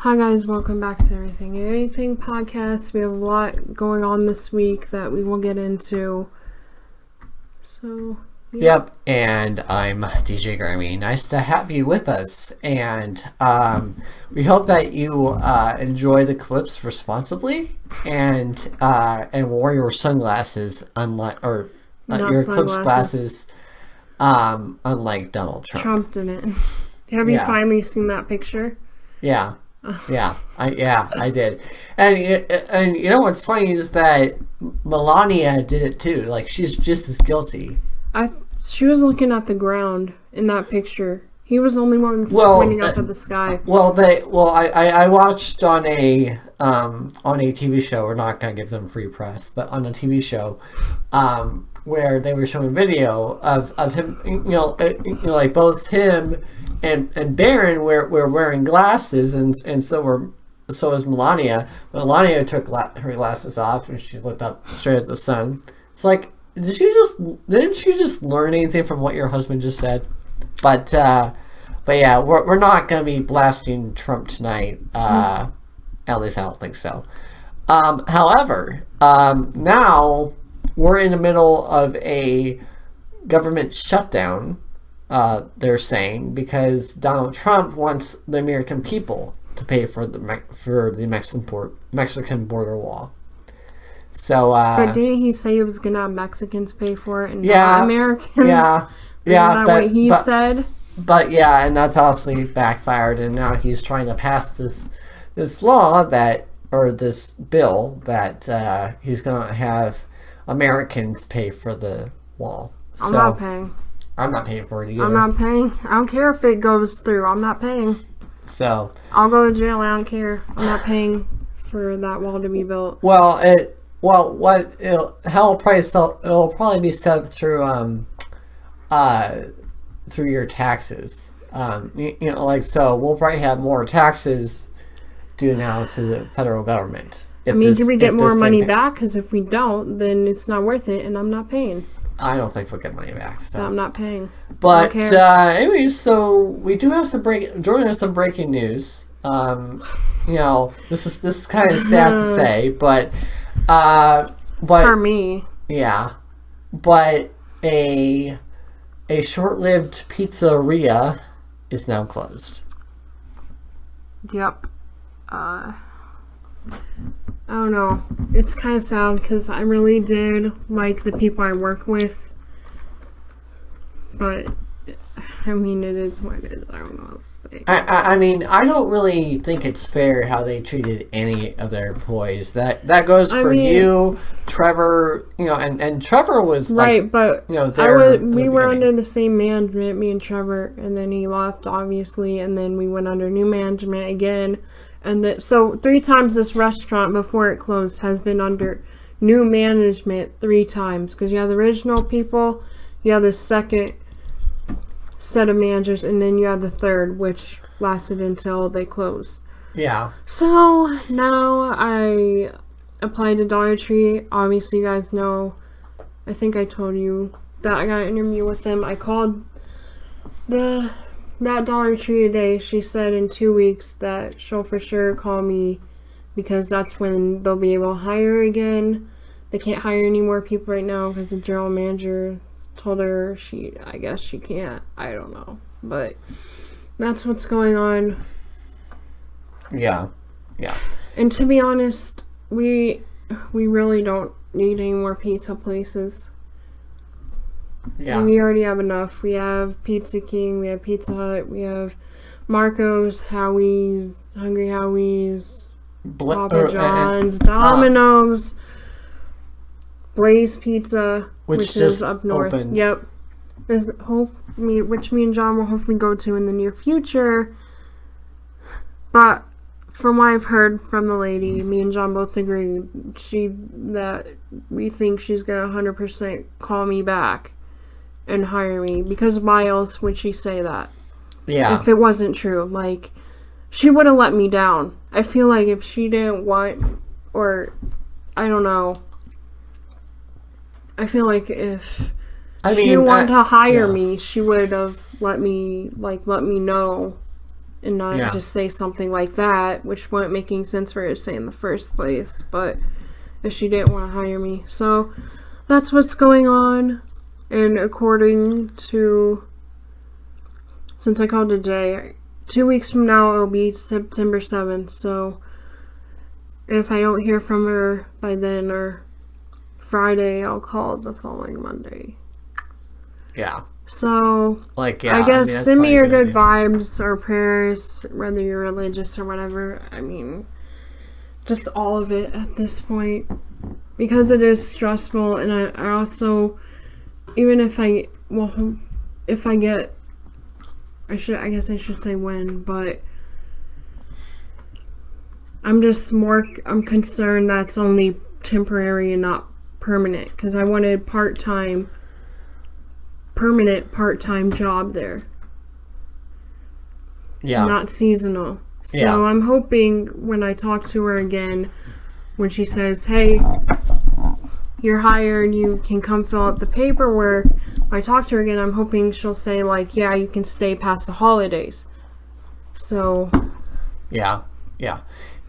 Hi guys, welcome back to Everything and Anything podcast. We have a lot going on this week that we will get into. So, yeah. Yep, and I'm DJ Grammy. Nice to have you with us, and we hope that you enjoy the clips responsibly and wear your sunglasses unlike your eclipse glasses unlike Donald Trump. Trump didn't. Have you finally seen that picture? Yeah. I did, and you know what's funny is that Melania did it too. Like, she's just as guilty. She was looking at the ground in that picture. He was the only one pointing up at the sky. I watched on a TV show. We're not gonna give them free press, but on a TV show, where they were showing video of him. Like both him and Barron were wearing glasses, and so is Melania. Melania took her glasses off and she looked up straight at the sun. It's like, didn't she just learn anything from what your husband just said? But yeah, we're not gonna be blasting Trump tonight. At least I don't think so. However, now we're in the middle of a government shutdown. They're saying, because Donald Trump wants the American people to pay for the Mexican border wall. So, but didn't he say he was gonna have Mexicans pay for it and not Americans? Yeah. Isn't that what he said? But yeah, and that's obviously backfired, and now he's trying to pass this law this bill that he's gonna have Americans pay for the wall. I'm not paying. I'm not paying for it either. I'm not paying. I don't care if it goes through. I'm not paying. So I'll go to jail. I don't care. I'm not paying for that wall to be built. It'll probably be set through through your taxes. So we'll probably have more taxes due now to the federal government. Do we get more money back? Because if we don't, then it's not worth it, and I'm not paying. I don't think we'll get money back. So I'm not paying. But anyways, so we do have Jordan has some breaking news. This is kind of sad to say, but for me, yeah, but a short-lived pizzeria is now closed. Yep. I don't know. It's kind of sad because I really did like the people I work with. But, I mean, it is what it is. I don't know what to say. I mean, I don't really think it's fair how they treated any of their employees. That goes for you, Trevor, and Trevor was right, but we were under the same management, me and Trevor, and then he left, obviously, and then we went under new management again. And so 3 times this restaurant before it closed has been under new management 3 times. Because you have the original people, you have the second set of managers, and then you have the third, which lasted until they closed. Yeah. So now I applied to Dollar Tree. Obviously, you guys know, I think I told you that I got an interview with them. I called that Dollar Tree today. She said in 2 weeks that she'll for sure call me, because that's when they'll be able to hire again. They can't hire any more people right now because the general manager told her I guess she can't. I don't know, but that's what's going on. Yeah. And to be honest, we really don't need any more pizza places. Yeah. And we already have enough. We have Pizza King, we have Pizza Hut, we have Marco's, Howie's, Hungry Howie's, Papa John's, Domino's, Blaze Pizza, which is up north. Opened. Yep. Which me and John will hopefully go to in the near future. But from what I've heard from the lady, me and John both agree that we think she's gonna 100% call me back and hire me, because why else would she say that? Yeah. If it wasn't true, like, she would have let me down. I feel like if she didn't want, or I don't know, I feel like if she didn't want to hire me, she would have let me know and not just say something like that, which wouldn't make any sense for her to say in the first place. But if she didn't want to hire me, so that's what's going on. And according to, since I called today, 2 weeks from now it'll be September 7th. So if I don't hear from her by then or Friday, I'll call the following Monday. Yeah. So, like, I guess send me your good vibes or prayers, whether you're religious or whatever. I mean, just all of it at this point. Because it is stressful, and I also, even if I get, I guess I should say when, but I'm concerned that's only temporary and not permanent, because I wanted permanent part-time job there. Yeah. Not seasonal. So I'm hoping when I talk to her again, when she says, hey, you're hired, you can come fill out the paperwork, when I talk to her again, I'm hoping she'll say, like, yeah, you can stay past the holidays. So. Yeah.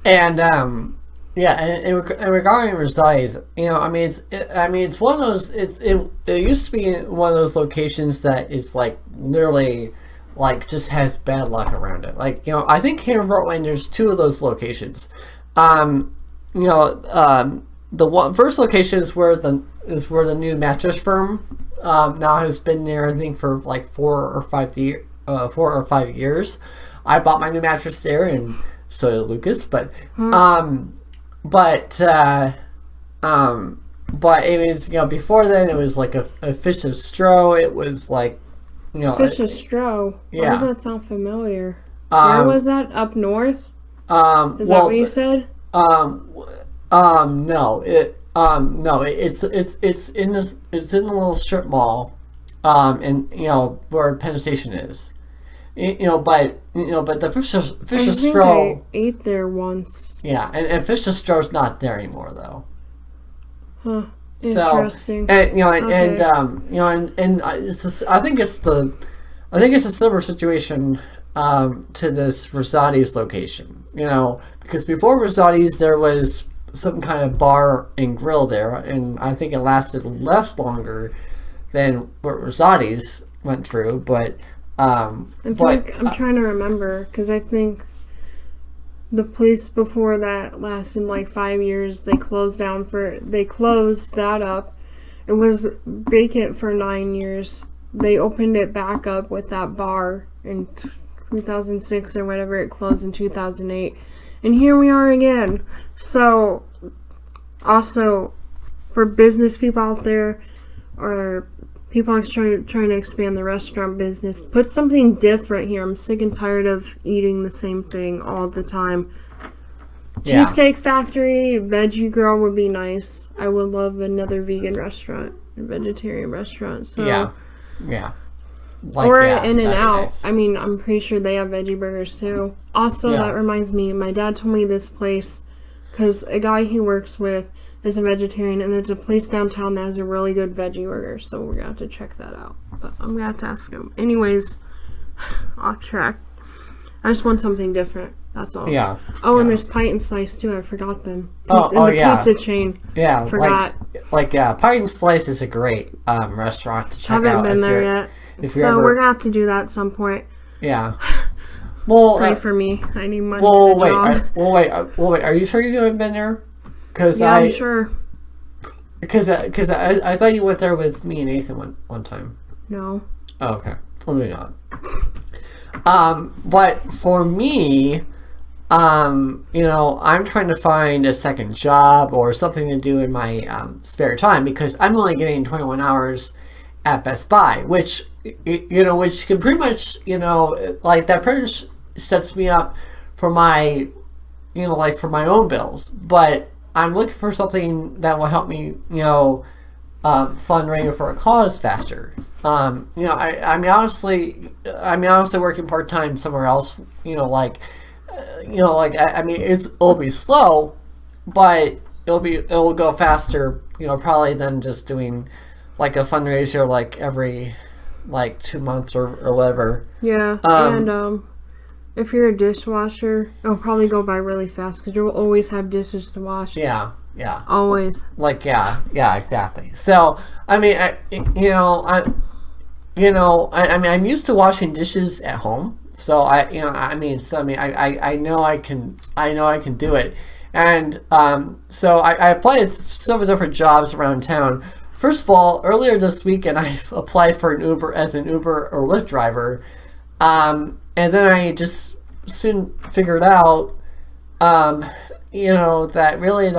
And, and regarding Rosati's, it's one of those. It used to be one of those locations that is like literally, like, just has bad luck around it. Like, I think here in Portland there's 2 of those locations. The first location is where the new mattress firm now has been there, I think, for like 4 or 5 years. I bought my new mattress there, and so did Lucas. But it was, before then it was like a Fish of Stroh. It was like, Fish of Stroh. Yeah. Why does that sound familiar? Where was that? Up north? Is that what you said? No. It's in this. It's in the little strip mall, and where Penn Station is. But the Fish of Stroh. I ate there once. Yeah, and Fish of Stroh's not there anymore, though. Huh. Interesting. So, I think it's a similar situation to this Rosati's location. Because before Rosati's there was some kind of bar and grill there, and I think it lasted less longer than what Rosati's went through, but. I'm trying to remember, because I think the place before that lasted like 5 years. They closed that up. It was vacant for 9 years. They opened it back up with that bar in 2006 or whatever. It closed in 2008, and here we are again. So, also for business people out there, or people trying to expand the restaurant business, put something different here. I'm sick and tired of eating the same thing all the time. Yeah. Cheesecake Factory, Veggie Girl would be nice. I would love another vegan restaurant, a vegetarian restaurant. So yeah. Or In-N-Out. Nice. I mean, I'm pretty sure they have veggie burgers too. Also, that reminds me, my dad told me this place, because a guy he works with is a vegetarian, and there's a place downtown that has a really good veggie burger, so we're gonna have to check that out. But I'm gonna have to ask him. Anyways, off track. I just want something different. That's all. Yeah. Oh, and there's Pint and Slice too. I forgot them. Pizza chain. Yeah. Forgot. Pint and Slice is a great restaurant to check out. Haven't been there yet. We're gonna have to do that at some point. Yeah. Well, pray for me. I need money. Wait. Are you sure you haven't been there? I'm sure. Because I thought you went there with me and Nathan one time. No. Oh, okay. Well, maybe not. But for me, I'm trying to find a second job or something to do in my spare time, because I'm only getting 21 hours at Best Buy, which can pretty much, that pretty much sets me up for my, for my own bills. But I'm looking for something that will help me, fundraise for a cause faster. I'm honestly working part time somewhere else. It'll be slow, but it'll go faster. Probably than just doing like a fundraiser like every 2 months or whatever. Yeah, If you're a dishwasher, it'll probably go by really fast because you'll always have dishes to wash. Yeah. Always. Like, yeah, exactly. So, I mean, I'm used to washing dishes at home. So I know I can do it. And so I applied to several different jobs around town. First of all, earlier this weekend, I applied for an Uber or Lyft driver. And then I just soon figured out, that really,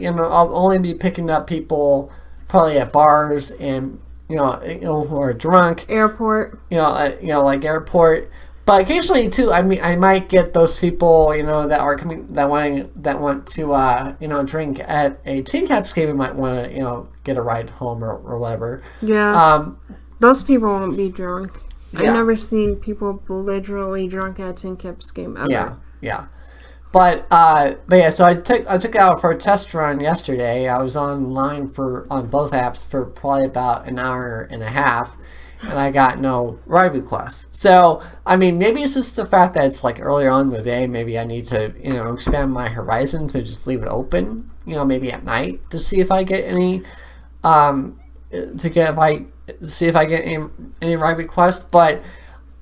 I'll only be picking up people probably at bars and, who are drunk. Airport. Like airport. But occasionally too, I mean, I might get those people, that are coming, that want to, drink at a Tin Caps game and might want to, get a ride home or whatever. Yeah. Those people won't be drunk. Yeah. I've never seen people literally drunk at a Tin Caps game ever. Yeah. But yeah, so I took it out for a test run yesterday. I was online on both apps for probably about an hour and a half, and I got no ride requests. So, I mean, maybe it's just the fact that it's like earlier on in the day. Maybe I need to, expand my horizons and just leave it open, maybe at night to see if I get any, see if I get any ride requests. But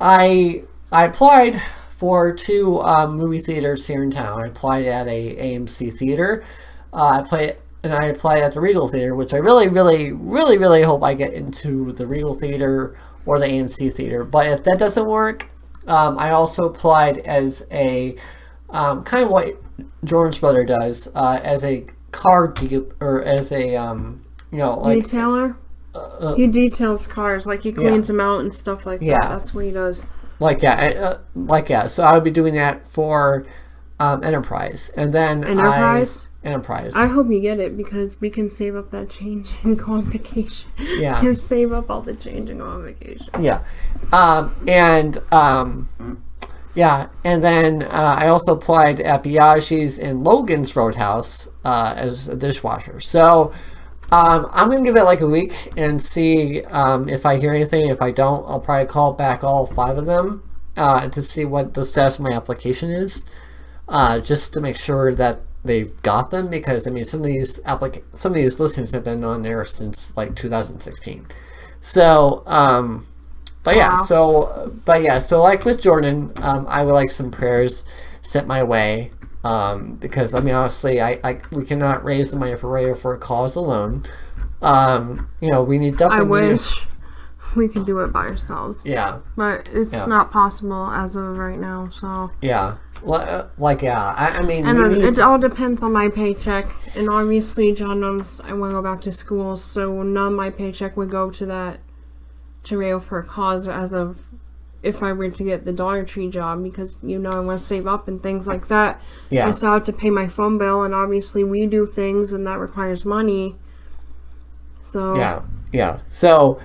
I applied for 2 movie theaters here in town. I applied at a AMC theater. I applied at the Regal Theater, which I really, really, really, really hope I get into the Regal Theater or the AMC Theater. But if that doesn't work, I also applied as a kind of what Jordan's brother does, as a car dealer, or as a detailer. He details cars, like he cleans them out and stuff like that. That's what he does. So I would be doing that for Enterprise, and then Enterprise. I hope you get it because we can save up that change and go on vacation. Yeah, can save up all the change and go on vacation. Yeah, and then I also applied at Biaggi's and Logan's Roadhouse as a dishwasher. So. I'm going to give it like a week and see if I hear anything. If I don't, I'll probably call back all 5 of them to see what the status of my application is, just to make sure that they've got them, because I mean some of these listings have been on there since like 2016. So so like with Jordan, I would like some prayers sent my way. Because I mean, honestly, we cannot raise the money for Radio for a Cause alone. We need definitely. I wish we could do it by ourselves. Yeah, but it's not possible as of right now. So yeah, I mean, it all depends on my paycheck, and obviously, John knows I want to go back to school, so none of my paycheck would go to Radio for a Cause as of. If I were to get the Dollar Tree job, because I want to save up and things like that. Yeah. I still have to pay my phone bill, and obviously we do things, and that requires money. So yeah. So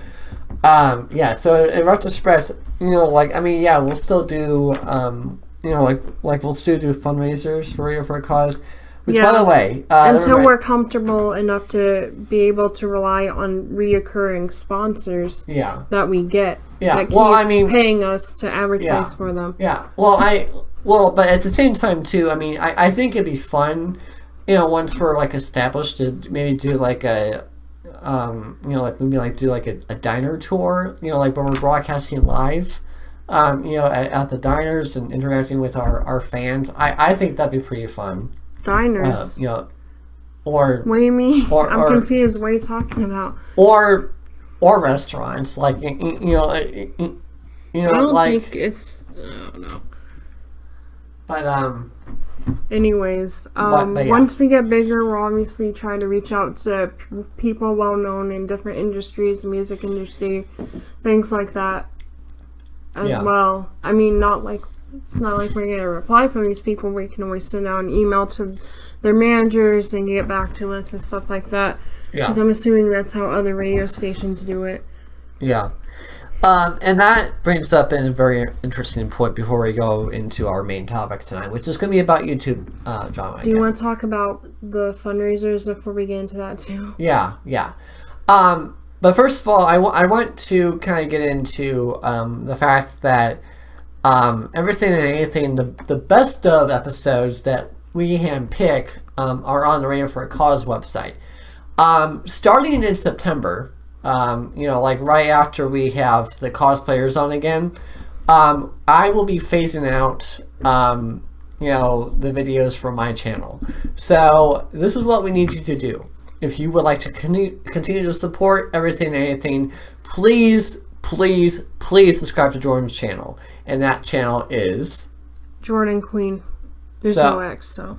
So in retrospect, we'll still do we'll still do fundraisers for Radio for a Cause. Which, by the way, until we're comfortable enough to be able to rely on reoccurring sponsors that we get. Yeah. That keep paying us to advertise for them. Yeah. But at the same time too, I think it'd be fun, once we're like established, to maybe do like a do like a diner tour, like when we're broadcasting live, at the diners and interacting with our fans. I think that'd be pretty fun. Diners. Or what do you mean? I'm confused. What are you talking about? Or restaurants, like I don't think it's. I don't know. But anyways, once we get bigger, we'll obviously try to reach out to people well known in different industries, music industry, things like that, as well. I mean, it's not like we're gonna reply from these people. We can always send out an email to their managers and get back to us and stuff like that. Because I'm assuming that's how other radio stations do it. Yeah. And that brings up a very interesting point before we go into our main topic tonight, which is going to be about YouTube drama. Do you want to talk about the fundraisers before we get into that too? Yeah. But first of all, I want to kind of get into the fact that Everything and Anything, the best of episodes that we handpick are on the Radio for a Cause website. Starting in September, like right after we have the cosplayers on again, I will be phasing out, the videos from my channel. So this is what we need you to do. If you would like to continue to support Everything and Anything, please subscribe to Jordan's channel. And that channel is Jordan Queen. There's no X, so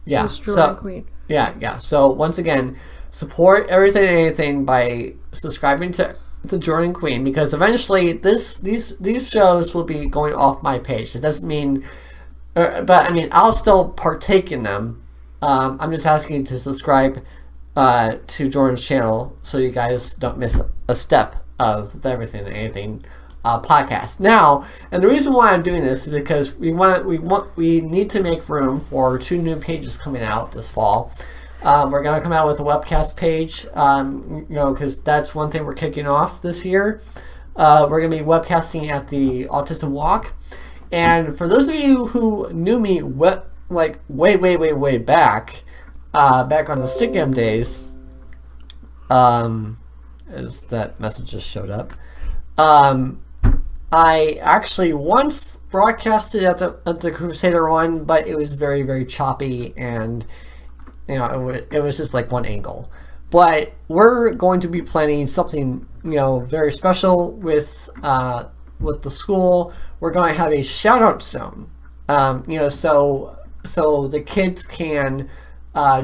yeah. Just Jordan Queen. Yeah. So once again, support Everything and Anything by subscribing to Jordan Queen, because eventually these shows will be going off my page. It doesn't mean, but I mean, I'll still partake in them. I'm just asking you to subscribe to Jordan's channel so you guys don't miss a step of the Everything and Anything podcast. Now, and the reason why I'm doing this is because we need to make room for 2 new pages coming out this fall. We're going to come out with a webcast page, because that's one thing we're kicking off this year. We're going to be webcasting at the Autism Walk. And for those of you who knew me way back on the Stick Game days, as that message just showed up, I actually once broadcasted at the Crusader one, but it was very, very choppy, and it was just like one angle. But we're going to be planning something very special with the school. We're going to have a shout out zone, so the kids can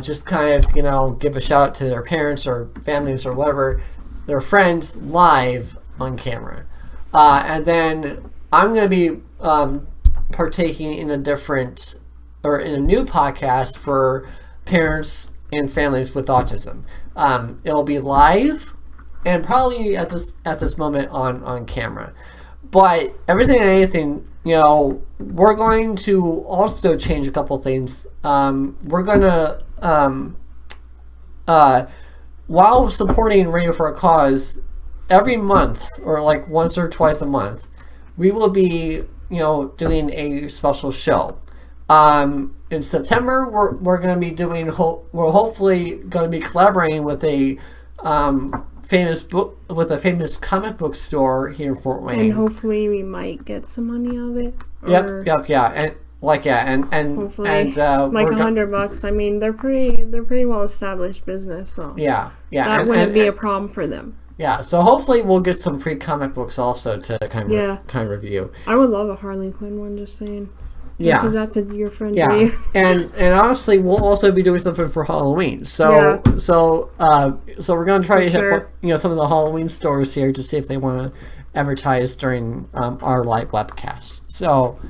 just kind of give a shout out to their parents or families or whatever, their friends, live on camera. And then I'm going to be partaking in a new podcast for parents and families with autism. It'll be live and probably at this moment on camera. But Everything and Anything, we're going to also change a couple things. We're going to, while supporting Radio for a Cause, every month, or like once or twice a month, we will be, doing a special show. In September, we're going to be doing. We're hopefully going to be collaborating with a famous comic book store here in Fort Wayne. And hopefully, we might get some money out of it. Yep, and hopefully, and like $100. I mean, they're pretty well established business, so yeah, that wouldn't be a problem for them. Yeah, so hopefully we'll get some free comic books also to kind of review. I would love a Harley Quinn one, just saying. Yeah. That's to your friend. Yeah, and honestly, we'll also be doing something for Halloween. So we're gonna try to hit some of the Halloween stores here to see if they want to advertise during our live webcast. So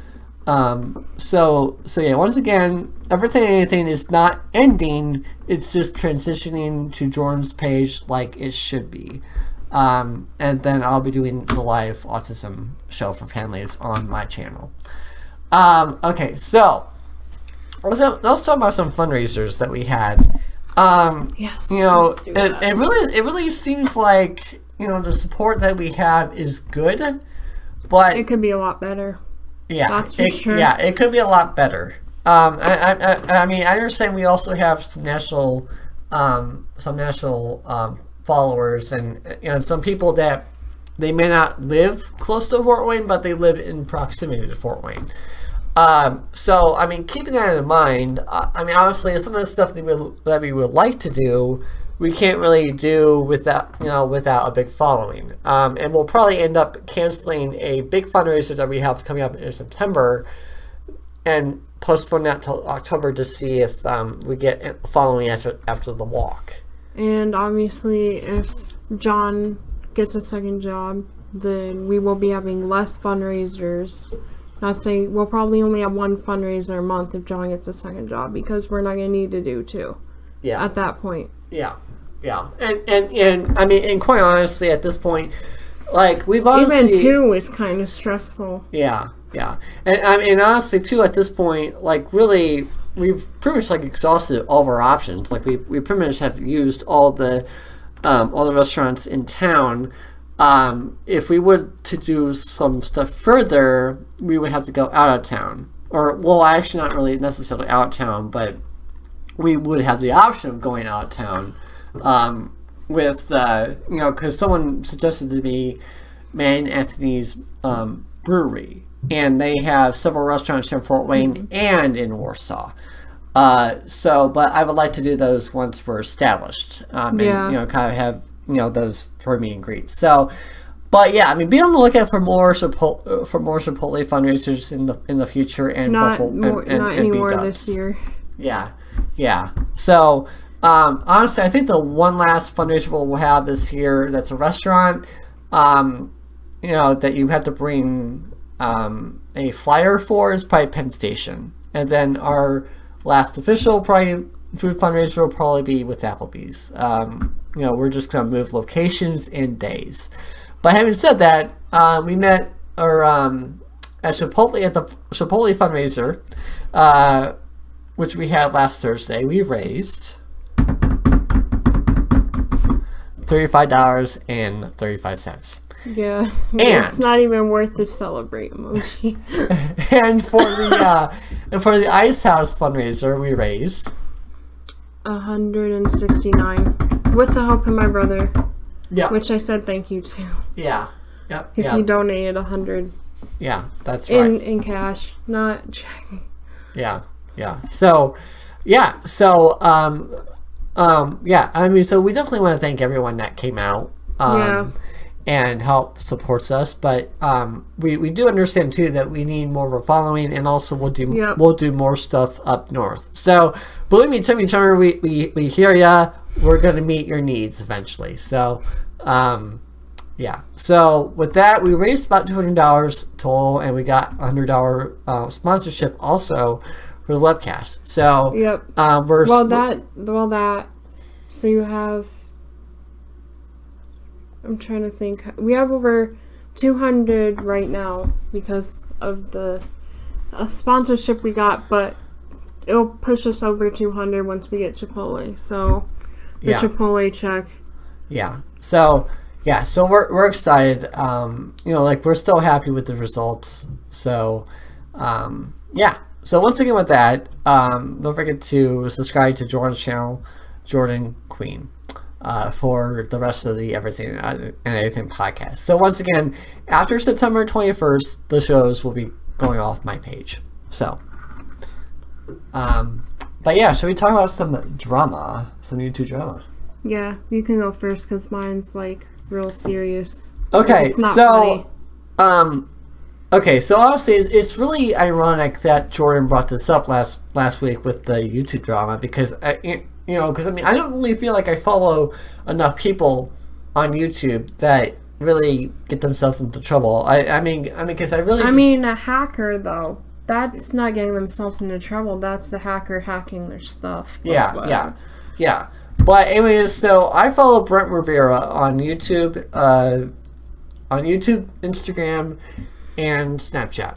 yeah. Once again, Everything and Anything is not ending. It's just transitioning to Jordan's page like it should be. And then I'll be doing the live autism show for families on my channel. Okay, so let's talk about some fundraisers that we had. Yes. It really seems like the support that we have is good, but it could be a lot better. Yeah, that's for sure. Yeah, it could be a lot better. I mean, I understand we also have some national followers, and some people that they may not live close to Fort Wayne, but they live in proximity to Fort Wayne. So I mean, keeping that in mind, I mean, obviously, some of the stuff that we would like to do, we can't really do without a big following. And we'll probably end up canceling a big fundraiser that we have coming up in September, and postpone that till October to see if we get following after the walk. And obviously, if John gets a second job, then we will be having less fundraisers. Not saying we'll probably only have one fundraiser a month if John gets a second job, because we're not going to need to do 2. Yeah. At that point. Yeah. And I mean, and quite honestly, at this point, like, we've honestly... Even 2 is kind of stressful. Yeah. And I mean, honestly, too, at this point, like, really, we've pretty much, like, exhausted all of our options. Like, we pretty much have used all the restaurants in town. if we would to do some stuff further, we would have to go out of town. Or, well, actually not really necessarily out of town, but we would have the option of going out of town with, because someone suggested to me Man Anthony's Brewery. And they have several restaurants here in Fort Wayne and in Warsaw. But I would like to do those once we're established. And, kind of have, those for meet and greet. So, but yeah, I mean, be on the lookout for more Chipotle fundraisers in the future, and not anymore this year. Yeah. So, honestly, I think the one last fundraiser we'll have this year that's a restaurant, that you have to bring a flyer for is probably Penn Station, and then our last official probably food fundraiser will probably be with Applebee's. We're just gonna move locations and days. But having said that, we met at Chipotle at the Chipotle fundraiser, which we had last Thursday. We raised $35.35. Yeah, it's not even worth the celebrate emoji. And for the Ice House fundraiser, we raised $169 with the help of my brother. Yeah, which I said thank you to. Yeah, yep. Because he donated $100. Yeah, that's right. In cash, not checking. Yeah. So, I mean, so we definitely want to thank everyone that came out. And help supports us, but we do understand too that we need more of a following, and also we'll do more stuff up north. So believe me, Timmy Turner, we hear ya. We're gonna meet your needs eventually. So So with that, we raised about $200 total, and we got $100 sponsorship also for the webcast. So so you have. I'm trying to think. We have over 200 right now because of the sponsorship we got, but it'll push us over 200 once we get Chipotle. So the Chipotle check. Yeah. So we're excited. We're still happy with the results. So So once again with that, don't forget to subscribe to Jordan's channel, Jordan Queen. For the rest of the Everything and Anything podcast. So once again, after September 21st, the shows will be going off my page. So, but yeah, should we talk about some YouTube drama? Yeah, you can go first because mine's like real serious. Okay, so obviously it's really ironic that Jordan brought this up last week with the YouTube drama because because I don't really feel like I follow enough people on YouTube that really get themselves into trouble. Because a hacker though, that's not getting themselves into trouble. That's the hacker hacking their stuff. Yeah. But anyways, so I follow Brent Rivera on YouTube, Instagram, and Snapchat.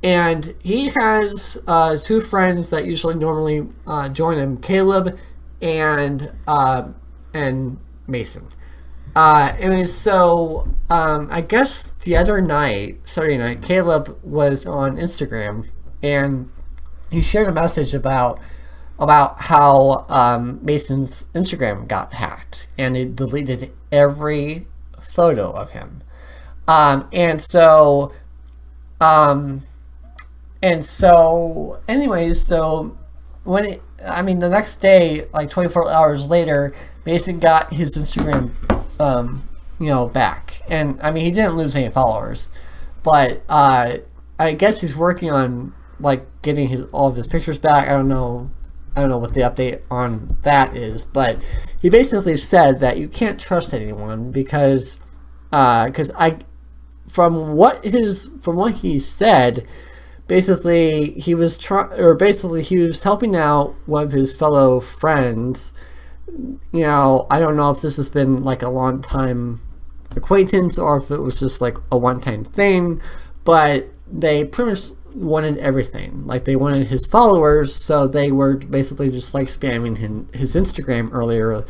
And he has two friends that normally join him, Caleb and Mason. I guess the other night, Saturday night, Caleb was on Instagram and he shared a message about how Mason's Instagram got hacked and it deleted every photo of him. The next day, like 24 hours later, Mason got his Instagram, back. And, he didn't lose any followers. But, I guess he's working on, getting all of his pictures back. I don't know what the update on that is. But he basically said that you can't trust anyone because from what he said, basically he was helping out one of his fellow friends. I don't know if this has been like a long time acquaintance or if it was just like a one-time thing, but they pretty much wanted everything. Like they wanted his followers, so they were basically just like spamming his Instagram earlier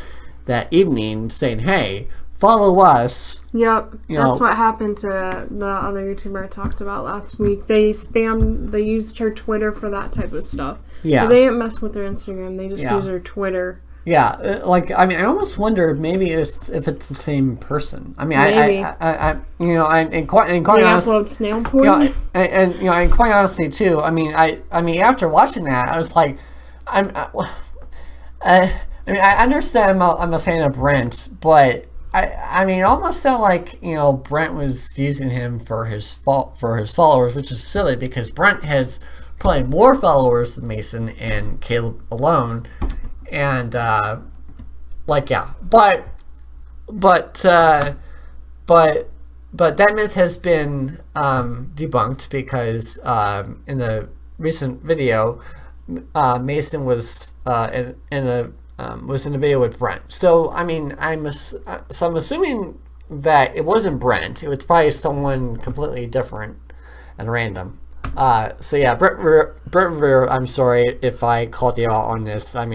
that evening saying, hey, follow us. Yep, that's what happened to the other YouTuber I talked about last week. They used her Twitter for that type of stuff. Yeah. But they didn't mess with her Instagram. They just used her Twitter. Yeah, like, I mean, I almost wonder maybe if it's the same person. I mean, maybe. And quite honestly, upload snail porn. And quite honestly too. I mean, after watching that, I was like, I mean, I understand I'm a fan of Brent, but I mean, it almost sounded like Brent was using him for his followers, which is silly because Brent has probably more followers than Mason and Caleb alone. And but that myth has been debunked because in the recent video, Mason was in a video with Brent. So I mean, I'm assuming that it wasn't Brent. It was probably someone completely different and random. So yeah, Brent Revere, I'm sorry if I called you out on this. I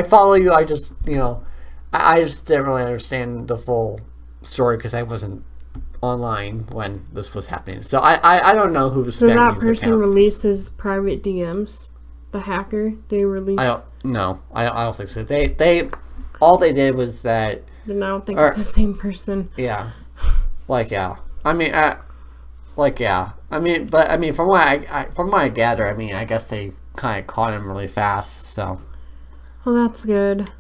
follow you. I just didn't really understand the full story because I wasn't online when this was happening. So I don't know who was. So that person releases private DMs. The hacker, they released. I don't think so. They all they did was that. Then I don't think it's the same person. Yeah, but from what I gather, I guess they kind of caught him really fast. So. Well, that's good.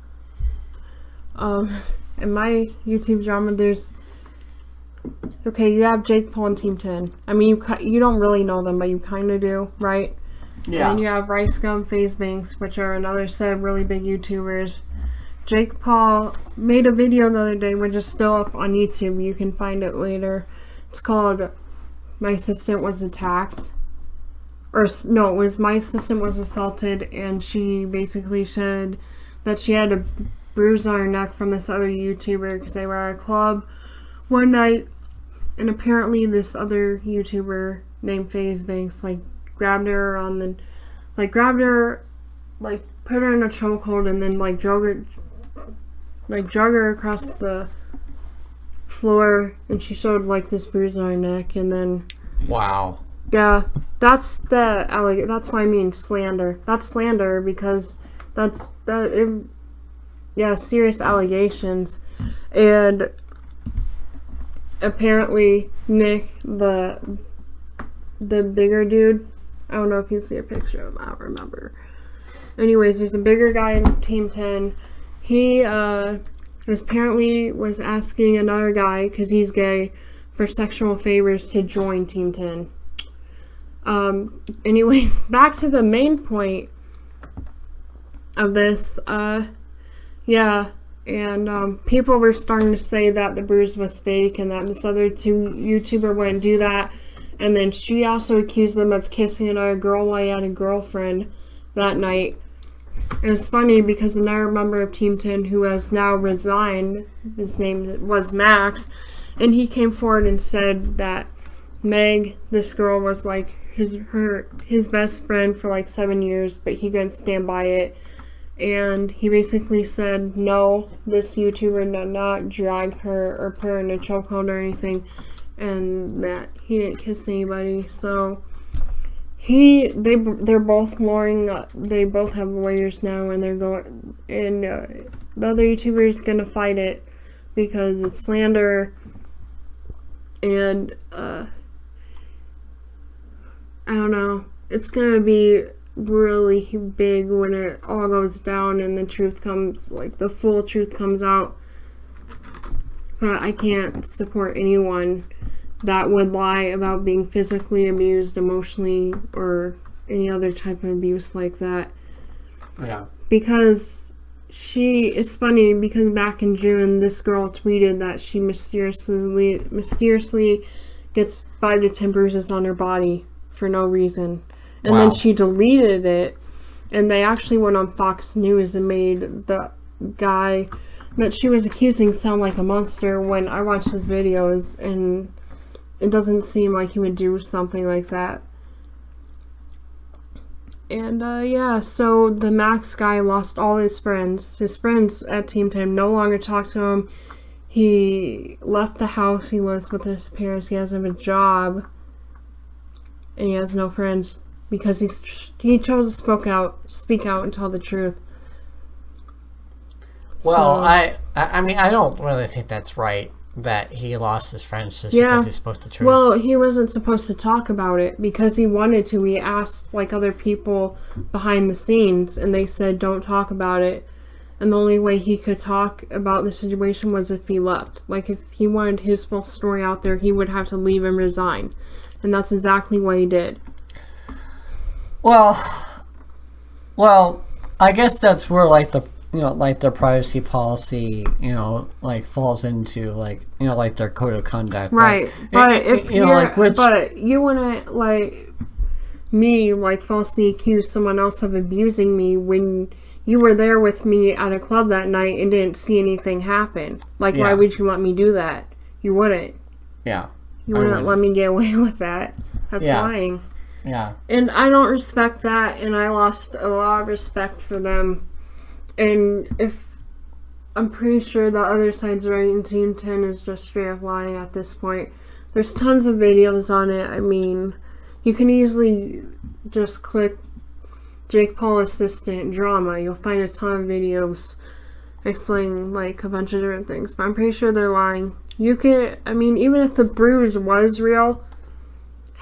In my YouTube drama, there's. Okay, you have Jake Paul and Team 10. I mean, you don't really know them, but you kind of do, right? Yeah. And you have Rice Gum, FaZe Banks, which are another set of really big YouTubers. Jake Paul made a video the other day, which is still up on YouTube. You can find it later. It's called My Assistant Was Attacked. Or, no, it was My Assistant Was Assaulted, and she basically said that she had a bruise on her neck from this other YouTuber because they were at a club one night, and apparently this other YouTuber named FaZe Banks, grabbed her, put her in a chokehold and then, drug her across the floor, and she showed, this bruise on her neck, and then... Wow. Yeah, that's why I mean slander. That's slander because serious allegations. And apparently Nick, the bigger dude, I don't know if you see a picture of him, I don't remember. Anyways, there's a bigger guy in Team 10. He apparently was asking another guy, because he's gay, for sexual favors to join Team 10. Anyways, back to the main point of this. People were starting to say that the bruise was fake and that this other YouTuber wouldn't do that. And then she also accused them of kissing another girl while he had a girlfriend that night. It was funny because another member of Team 10 who has now resigned, his name was Max, and he came forward and said that Meg, this girl, was his best friend for 7 years, but he couldn't stand by it. And he basically said, no, this YouTuber did not drag her or put her in a chokehold or anything, and that he didn't kiss anybody. So they're both lawyering. They both have lawyers now, and they're going. And the other YouTuber is gonna fight it because it's slander. And I don't know. It's gonna be really big when it all goes down and the truth comes, the full truth comes out. But I can't support anyone that would lie about being physically abused, emotionally, or any other type of abuse like that. Yeah. Because it's funny because back in June, this girl tweeted that she mysteriously gets 5 to 10 bruises on her body for no reason. And then she deleted it, and they actually went on Fox News and made the guy that she was accusing sound like a monster when I watched his videos, and it doesn't seem like he would do something like that. And yeah, so the Max guy lost all his friends. His friends at Team 10 no longer talk to him. He left the house he lives with his parents. He doesn't have a job. And he has no friends because he chose to speak out and tell the truth. Well, so, I mean, I don't really think that's right that he lost his friends just because he spoke the truth. Well, he wasn't supposed to talk about it because he wanted to. He asked like other people behind the scenes, and they said don't talk about it. And the only way he could talk about the situation was if he left. Like if he wanted his full story out there, he would have to leave and resign. And that's exactly what he did. Well, I guess that's where like their privacy policy, falls into like their code of conduct. Right. But but you wouldn't falsely accuse someone else of abusing me when you were there with me at a club that night and didn't see anything happen. Like, why would you let me do that? You wouldn't. Yeah. You wouldn't let me get away with that. That's lying. Yeah. And I don't respect that, and I lost a lot of respect for them. And I'm pretty sure the other side's right, and Team 10 is just straight up lying at this point. There's tons of videos on it. I mean, you can easily just click Jake Paul assistant drama. You'll find a ton of videos explaining like a bunch of different things, but I'm pretty sure they're lying. Even if the bruise was real,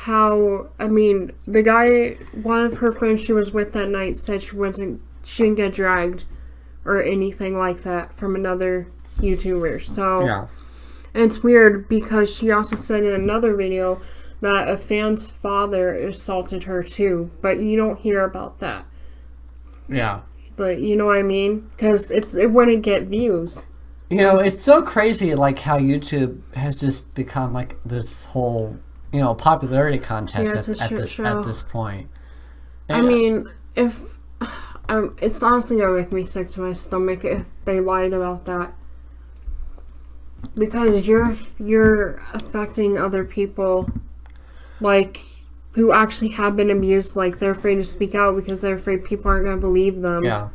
the guy, one of her friends she was with that night said she didn't get dragged or anything like that from another YouTuber. So, and it's weird because she also said in another video that a fan's father assaulted her too, but you don't hear about that. Yeah. But you know what I mean? Because it wouldn't get views. It's so crazy, like how YouTube has just become like this whole, popularity contest at this point. And, it's honestly gonna make me sick to my stomach if they lied about that. Because you're affecting other people, like, who actually have been abused. Like, they're afraid to speak out because they're afraid people aren't gonna believe them. Yeah.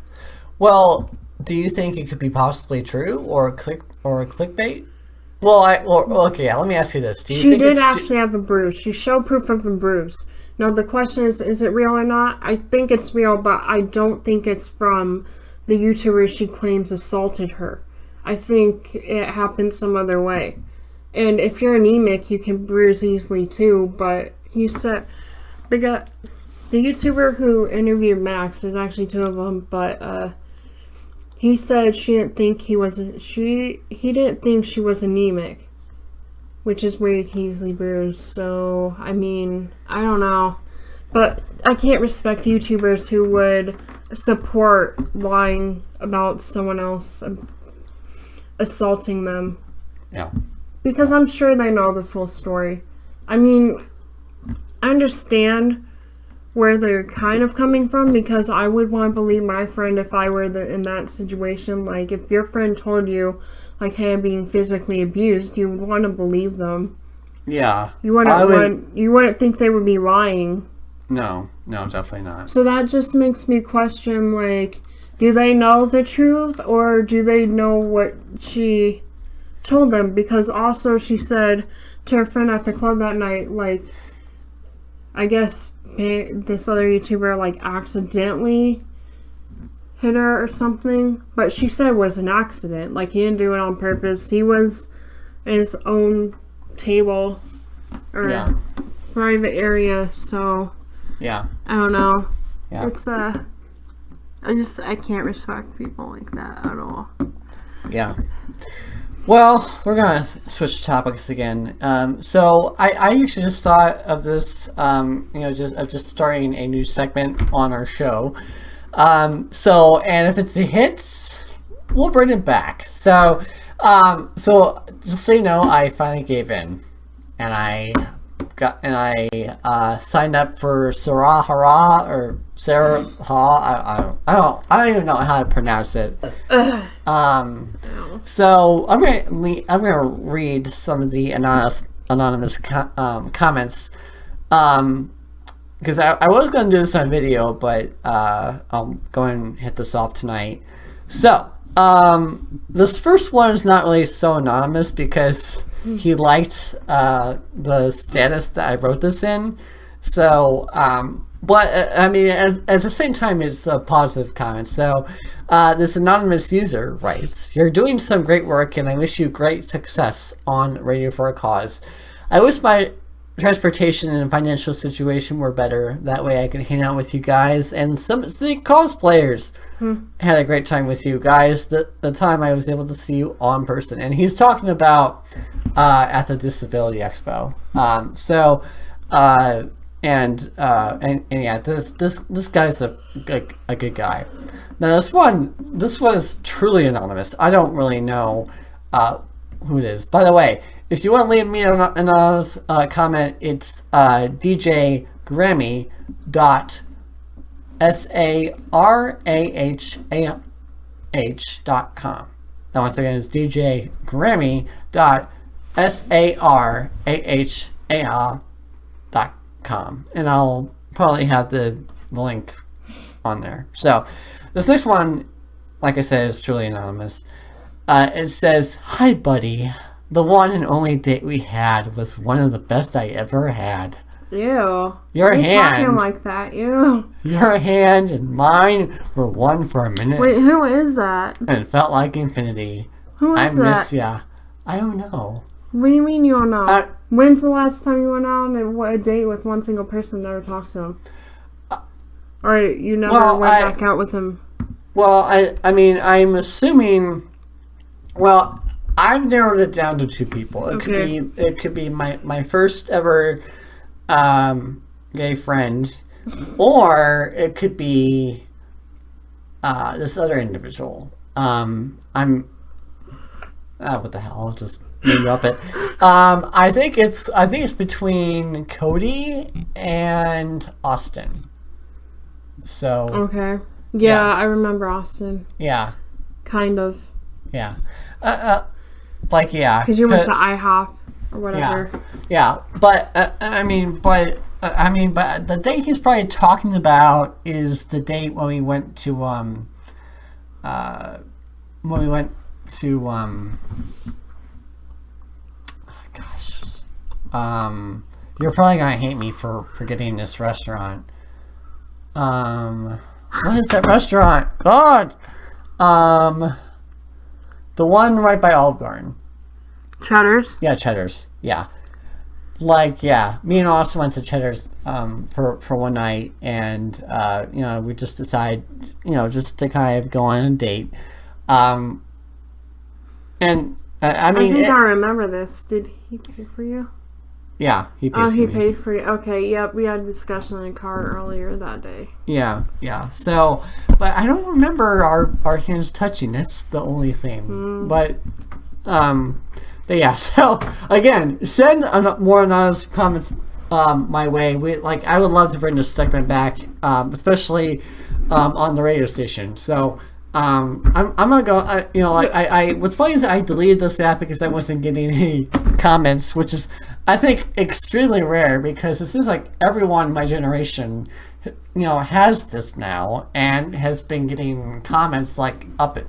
Well, do you think it could be possibly true or a clickbait? Okay, let me ask you this. She did actually have a bruise. She showed proof of a bruise. Now, the question is it real or not? I think it's real, but I don't think it's from the YouTuber she claims assaulted her. I think it happened some other way. And if you're anemic, you can bruise easily too, but he said the YouTuber who interviewed Max, there's actually two of them, but he said he didn't think she was anemic, which is where you can easily bruise. So, I don't know. But I can't respect YouTubers who would support lying about someone else assaulting them. Yeah. Because I'm sure they know the full story. I understand where they're kind of coming from, because I would want to believe my friend if I were in that situation. Like, if your friend told you, like, hey, I'm being physically abused, you would want to believe them. Yeah. You wouldn't think they would be lying. No, definitely not. So that just makes me question, like, do they know the truth, or do they know what she told them? Because also she said to her friend at the club that night, like, I guess this other YouTuber, like, accidentally hit her or something, but she said it was an accident. Like, he didn't do it on purpose. He was in his own table or private area, so I don't know. It's I can't respect people like that at all. Yeah. Well, we're gonna switch topics again. So I actually just thought of this, just starting a new segment on our show. And if it's a hit, we'll bring it back. So just so you know, I finally gave in, and I signed up for Sarah or Sarah Ha. I don't even know how to pronounce it. So I'm gonna read some of the anonymous comments. because I was going to do this on video, but I'll go and hit this off tonight. So, this first one is not really so anonymous because he liked the status that I wrote this in. So, but I mean, at the same time, it's a positive comment. So, this anonymous user writes, "You're doing some great work, and I wish you great success on Radio for a Cause. I wish my transportation and financial situation were better. That way I could hang out with you guys and some the cosplayers. Had a great time with you guys the time I was able to see you on person." And he's talking about at the Disability Expo. And yeah, this guy's a good guy. Now this one is truly anonymous. I don't really know who it is. By the way, if you want to leave me an anonymous comment, it's djgrammy.sarahh.com. Now once again, it's djgrammy.sarah.com, and I'll probably have the link on there. So this next one, like I said, is truly anonymous. It says, "Hi buddy. The one and only date we had was one of the best I ever had." Ew. Your hand. Talking like that. Ew. Your hand and mine were one for a minute. Wait, who is that? And it felt like infinity. Who is I that? miss ya. I don't know. What do you mean you don't know? When's the last time you went out and what a date with one single person, never talked to him? Or you never went back out with him? Well, I mean, I'm assuming. Well, I've narrowed it down to two people. It could be my first ever gay friend, or it could be this other individual. What the hell? I'll just name up it. I think it's between Cody and Austin. So okay, yeah, I remember Austin. Yeah, kind of. Yeah, because you went to IHOP or whatever. Yeah, but but the date he's probably talking about is the date when we went to you're probably gonna hate me for forgetting this restaurant. What is that restaurant? God! The one right by Olive Garden. Cheddar's? Yeah, Cheddar's. Yeah. Me and Austin went to Cheddar's for one night, and we just decided, just to kind of go on a date. I think I remember this. Did he pay for you? Yeah, he paid for me. He paid for you. Okay, yep, we had a discussion in the car earlier that day. Yeah. So, but I don't remember our hands touching. That's the only thing. But yeah. So again, send more anonymous comments my way. I would love to bring this segment back, especially on the radio station. So. I'm gonna go. What's funny is I deleted this app because I wasn't getting any comments, which is, I think, extremely rare because it seems like everyone in my generation, has this now and has been getting comments up in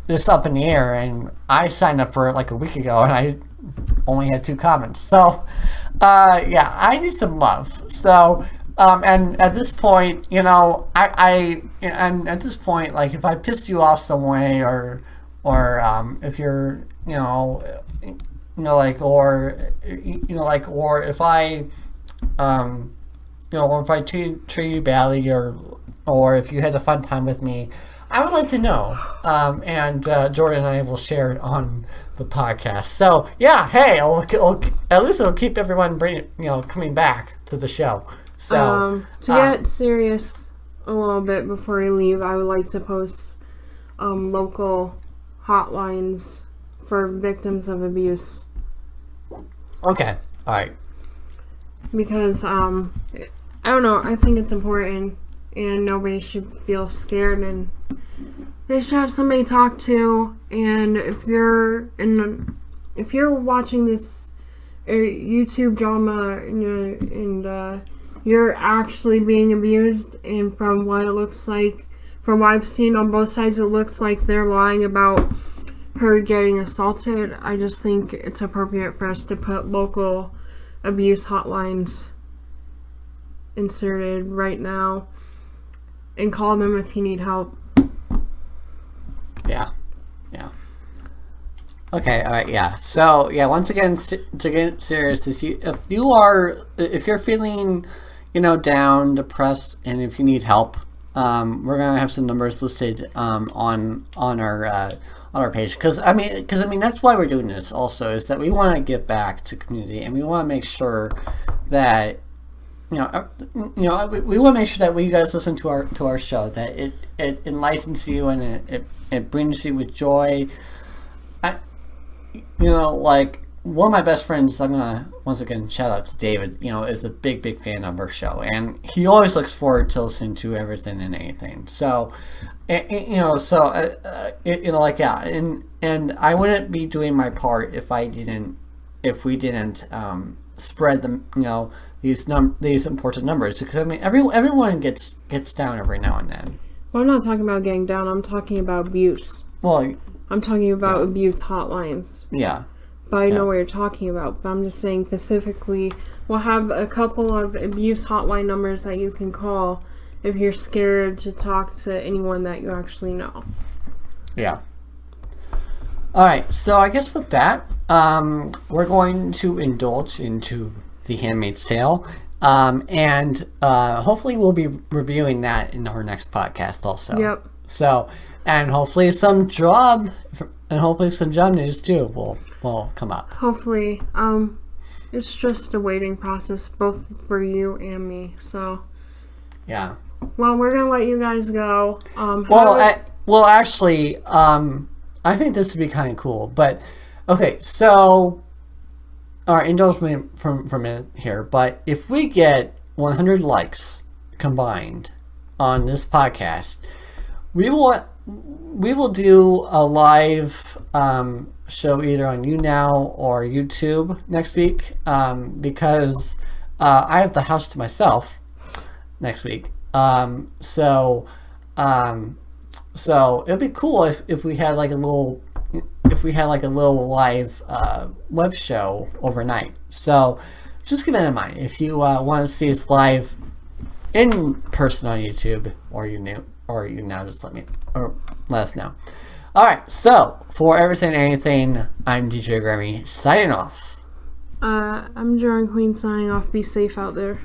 the air. And I signed up for it like a week ago, and I only had 2 comments. So, I need some love. So. And at this point, and at this point, if I pissed you off some way, or if you're, or if I, or if I treat you badly, or if you had a fun time with me, I would like to know. And Jordan and I will share it on the podcast. So yeah, hey, at least it'll keep everyone coming back to the show. So to get serious a little bit before we leave, I would like to post local hotlines for victims of abuse. Okay, all right. Because I don't know, I think it's important, and nobody should feel scared, and they should have somebody to talk to. And if you're watching this YouTube drama and you're actually being abused, and from what it looks like, from what I've seen on both sides, it looks like they're lying about her getting assaulted. I just think it's appropriate for us to put local abuse hotlines inserted right now and call them if you need help. Yeah. Okay, all right, yeah. So, yeah, once again, to get serious, if you're feeling, down, depressed, and if you need help, we're gonna have some numbers listed on our page, because that's why we're doing this. Also, is that we want to give back to community, and we want to make sure that we want to make sure that when you guys listen to our show, that it enlightens you and it brings you with joy. Like one of my best friends, I'm gonna once again shout out to David. Is a big fan of our show, and he always looks forward to listening to everything and anything. So, and I wouldn't be doing my part if we didn't spread them, these important numbers, because everyone gets down every now and then. Well, I'm not talking about getting down. I'm talking about abuse. Well, I'm talking about abuse hotlines. Yeah. But I know what you're talking about. But I'm just saying specifically, we'll have a couple of abuse hotline numbers that you can call if you're scared to talk to anyone that you actually know. Yeah. All right. So I guess with that, we're going to indulge into The Handmaid's Tale. And hopefully we'll be reviewing that in our next podcast also. Yep. So, and hopefully some job news too will come up. Hopefully. It's just a waiting process both for you and me. So. Yeah. Well, we're gonna let you guys go. Actually, I think this would be kind of cool. But okay, so indulge me from a minute here. But if we get 100 likes combined on this podcast, we will do a live show either on YouNow or YouTube next week, because I have the house to myself next week. So it'd be cool if we had like a little live web show overnight. So just keep that in mind. If you want to see us live in person on YouTube or YouNow, just let us know. All right. So for everything and anything, I'm DJ Grammy signing off. I'm Jordan Queen signing off. Be safe out there.